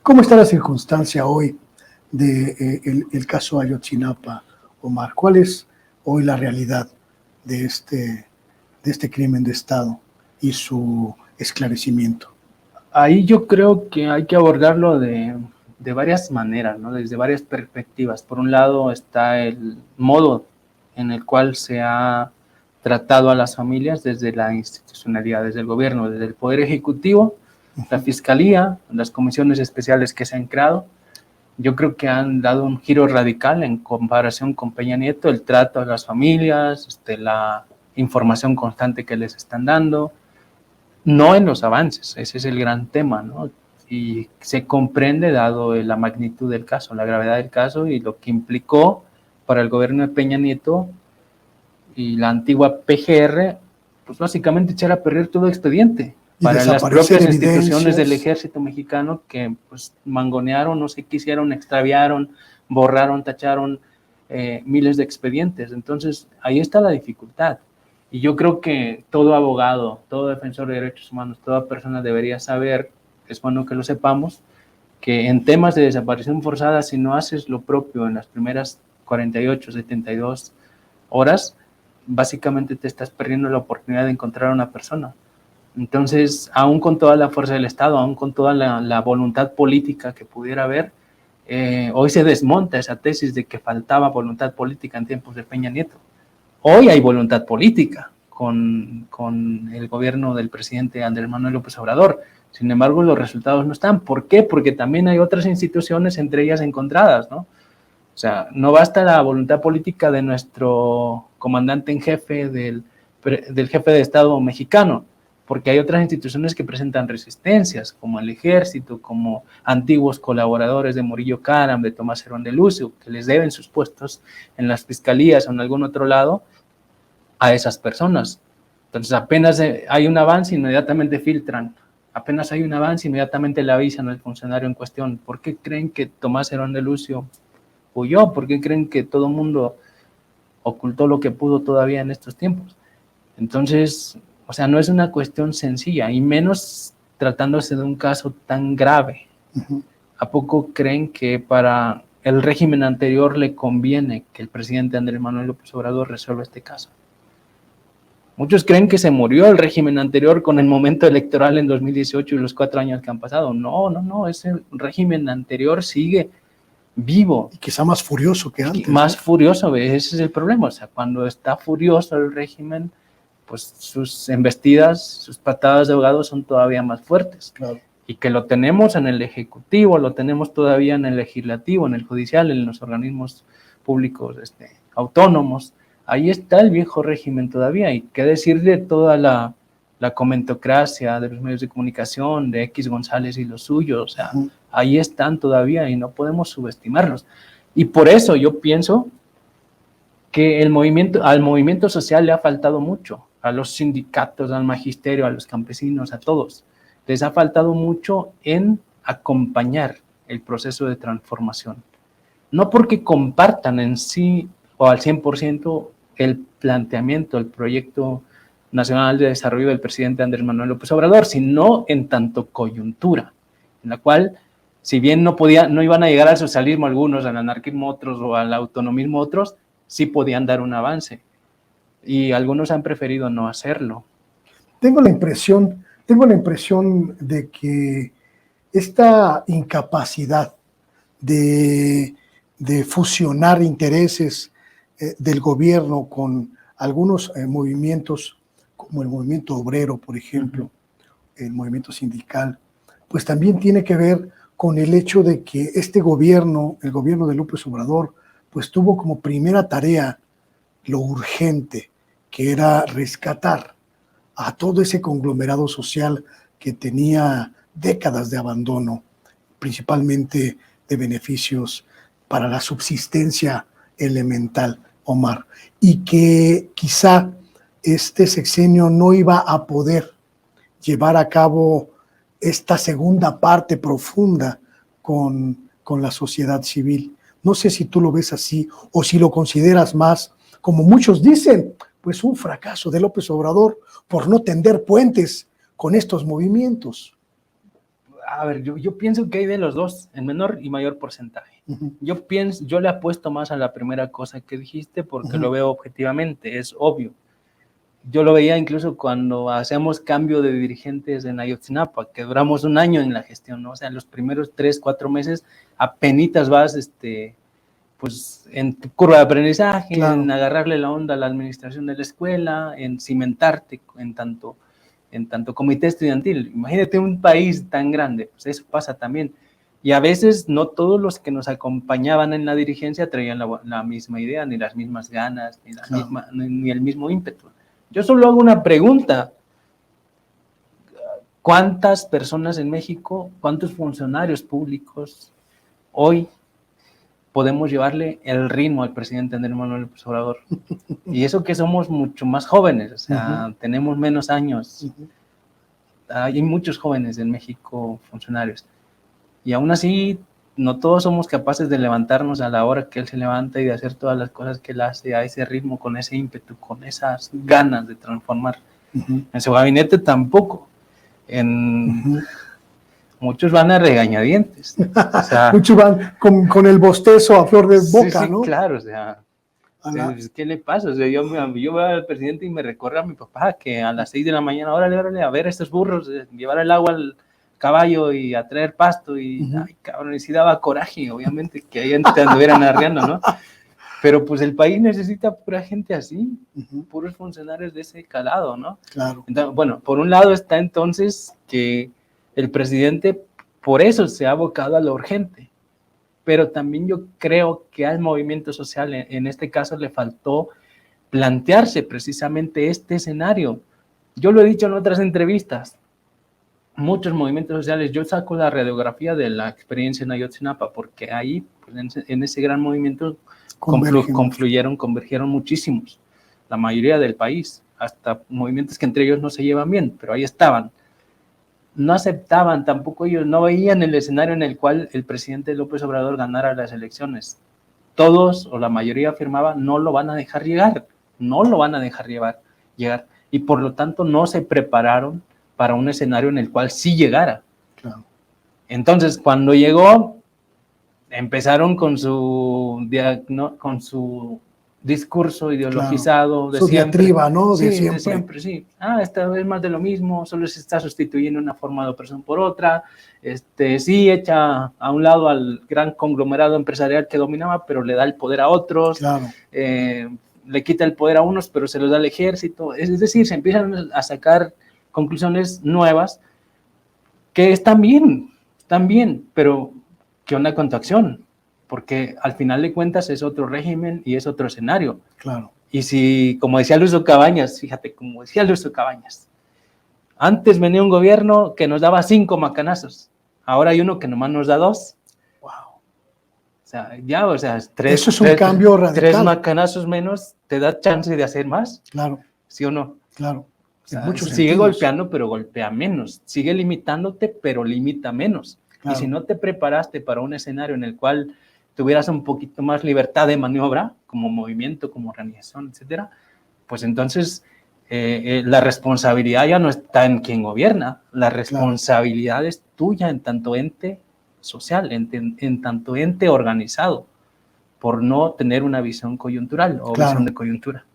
¿Cómo está la circunstancia hoy de el caso Ayotzinapa, Omar? ¿Cuál es hoy la realidad de este crimen de Estado y su esclarecimiento? Ahí yo creo que hay que abordarlo de varias maneras, ¿no? Desde varias perspectivas. Por un lado está el modo en el cual se ha tratado a las familias desde la institucionalidad, desde el gobierno, desde el Poder Ejecutivo, la Fiscalía, las comisiones especiales que se han creado. Yo creo que han dado un giro radical en comparación con Peña Nieto, el trato a las familias, la información constante que les están dando, no en los avances, ese es el gran tema, ¿no? Y se comprende dado la magnitud del caso, la gravedad del caso y lo que implicó para el gobierno de Peña Nieto y la antigua PGR, pues básicamente echar a perder todo expediente para las propias instituciones del ejército mexicano que pues mangonearon, no se quisieron, extraviaron, borraron, tacharon miles de expedientes. Entonces ahí está la dificultad. Y yo creo que todo abogado, todo defensor de derechos humanos, toda persona debería saber, es bueno que lo sepamos, que en temas de desaparición forzada, si no haces lo propio en las primeras 48, 72 horas, básicamente te estás perdiendo la oportunidad de encontrar a una persona. Entonces, aún con toda la fuerza del Estado, aún con toda la voluntad política que pudiera haber, hoy se desmonta esa tesis de que faltaba voluntad política en tiempos de Peña Nieto. Hoy hay voluntad política con el gobierno del presidente Andrés Manuel López Obrador. Sin embargo, los resultados no están. ¿Por qué? Porque también hay otras instituciones, entre ellas encontradas, ¿no? O sea, no basta la voluntad política de nuestro comandante en jefe, del jefe de Estado mexicano, porque hay otras instituciones que presentan resistencias, como el ejército, como antiguos colaboradores de Murillo Karam, de Tomás Herón de Lucio, que les deben sus puestos en las fiscalías o en algún otro lado a esas personas. Entonces apenas hay un avance, inmediatamente filtran. Apenas hay un avance, inmediatamente le avisan al funcionario en cuestión. ¿Por qué creen que Tomás Herón de Lucio huyó? ¿Por qué creen que todo el mundo ocultó lo que pudo todavía en estos tiempos? Entonces, o sea, no es una cuestión sencilla, y menos tratándose de un caso tan grave. ¿A poco creen que para el régimen anterior le conviene que el presidente Andrés Manuel López Obrador resuelva este caso? Muchos creen que se murió el régimen anterior con el momento electoral en 2018 y los 4 años que han pasado. No, ese régimen anterior sigue vivo. Y quizá más furioso que antes. Más furioso, ese es el problema. O sea, cuando está furioso el régimen, pues sus embestidas, sus patadas de ahogado son todavía más fuertes. Claro. Y que lo tenemos en el Ejecutivo, lo tenemos todavía en el Legislativo, en el Judicial, en los organismos públicos autónomos. Ahí está el viejo régimen todavía. Y qué decir de toda la comentocracia de los medios de comunicación, de X González y los suyos. O sea, ahí están todavía y no podemos subestimarlos. Y por eso yo pienso que al movimiento social le ha faltado mucho, a los sindicatos, al magisterio, a los campesinos, a todos. Les ha faltado mucho en acompañar el proceso de transformación. No porque compartan en sí o al 100% el planteamiento, el proyecto nacional de desarrollo del presidente Andrés Manuel López Obrador, sino en tanto coyuntura, en la cual, si bien no iban a llegar al socialismo algunos, al anarquismo otros o al autonomismo otros, sí podían dar un avance. Y algunos han preferido no hacerlo. Tengo la impresión de que esta incapacidad de fusionar intereses del gobierno con algunos movimientos, como el movimiento obrero, por ejemplo, el movimiento sindical, pues también tiene que ver con el hecho de que este gobierno, el gobierno de López Obrador, pues tuvo como primera tarea lo urgente, que era rescatar a todo ese conglomerado social que tenía décadas de abandono, principalmente de beneficios para la subsistencia elemental, Omar, y que quizá este sexenio no iba a poder llevar a cabo esta segunda parte profunda con la sociedad civil. No sé si tú lo ves así o si lo consideras más, como muchos dicen, pues un fracaso de López Obrador por no tender puentes con estos movimientos. A ver, yo pienso que hay de los dos, en menor y mayor porcentaje. Yo le apuesto más a la primera cosa que dijiste porque lo veo objetivamente, es obvio. Yo lo veía incluso cuando hacíamos cambio de dirigentes en Ayotzinapa, que duramos un año en la gestión, ¿no? O sea, los primeros 3, 4 meses apenitas vas, pues, en tu curva de aprendizaje, claro, en agarrarle la onda a la administración de la escuela, en cimentarte en tanto comité estudiantil. Imagínate un país tan grande, pues eso pasa también. Y a veces no todos los que nos acompañaban en la dirigencia traían la misma idea, ni las mismas ganas, ni el mismo ímpetu. Yo solo hago una pregunta. ¿Cuántas personas en México, cuántos funcionarios públicos hoy podemos llevarle el ritmo al presidente Andrés Manuel López Obrador? Y eso que somos mucho más jóvenes, o sea, tenemos menos años. Hay muchos jóvenes en México funcionarios. Y aún así, no todos somos capaces de levantarnos a la hora que él se levanta y de hacer todas las cosas que él hace a ese ritmo, con ese ímpetu, con esas ganas de transformar. En su gabinete tampoco. Muchos van a regañadientes. O sea, muchos van con el bostezo a flor de boca, sí, ¿no? Claro, o sea, ¿qué le pasa? O sea, yo veo al presidente y me recuerda a mi papá que a las 6 de la mañana, órale, a ver estos burros, llevar el agua al caballo y a traer pasto y, ay, cabrón, y sí daba coraje, obviamente, que ahí te anduvieran arreando, ¿no? Pero pues el país necesita pura gente así, puros funcionarios de ese calado, ¿no? Claro. Entonces, bueno, por un lado está entonces que el presidente por eso se ha abocado a lo urgente, pero también yo creo que al movimiento social en este caso le faltó plantearse precisamente este escenario. Yo lo he dicho en otras entrevistas, muchos movimientos sociales, yo saco la radiografía de la experiencia en Ayotzinapa, porque ahí, pues, en ese gran movimiento convergieron muchísimos, la mayoría del país, hasta movimientos que entre ellos no se llevan bien, pero ahí estaban. No aceptaban, tampoco ellos no veían el escenario en el cual el presidente López Obrador ganara las elecciones. Todos o la mayoría afirmaba no lo van a dejar llegar, y por lo tanto no se prepararon para un escenario en el cual sí llegara. Claro. Entonces, cuando llegó, empezaron con su discurso ideologizado, claro, su diatriba, ¿no? De siempre, sí. Esta vez más de lo mismo, solo se está sustituyendo una forma de operación por otra. Sí echa a un lado al gran conglomerado empresarial que dominaba, pero le da el poder a otros. Claro. Le quita el poder a unos, pero se los da al ejército. Es decir, se empiezan a sacar conclusiones nuevas que están bien, pero ¿qué onda con tu acción? Porque al final de cuentas es otro régimen y es otro escenario. Claro. Y si, como decía Luis Cabañas, antes venía un gobierno que nos daba 5 macanazos, ahora hay uno que nomás nos da 2. Wow. O sea, eso es un cambio radical. 3 macanazos menos te da chance de hacer más. Claro. ¿Sí o no? Claro. Sigue golpeando, pero golpea menos. Sigue limitándote, pero limita menos. Claro. Y si no te preparaste para un escenario en el cual tuvieras un poquito más libertad de maniobra, como movimiento, como organización, etcétera, pues entonces la responsabilidad ya no está en quien gobierna, la responsabilidad es tuya en tanto ente social, en tanto ente organizado, por no tener una visión coyuntural o visión de coyuntura.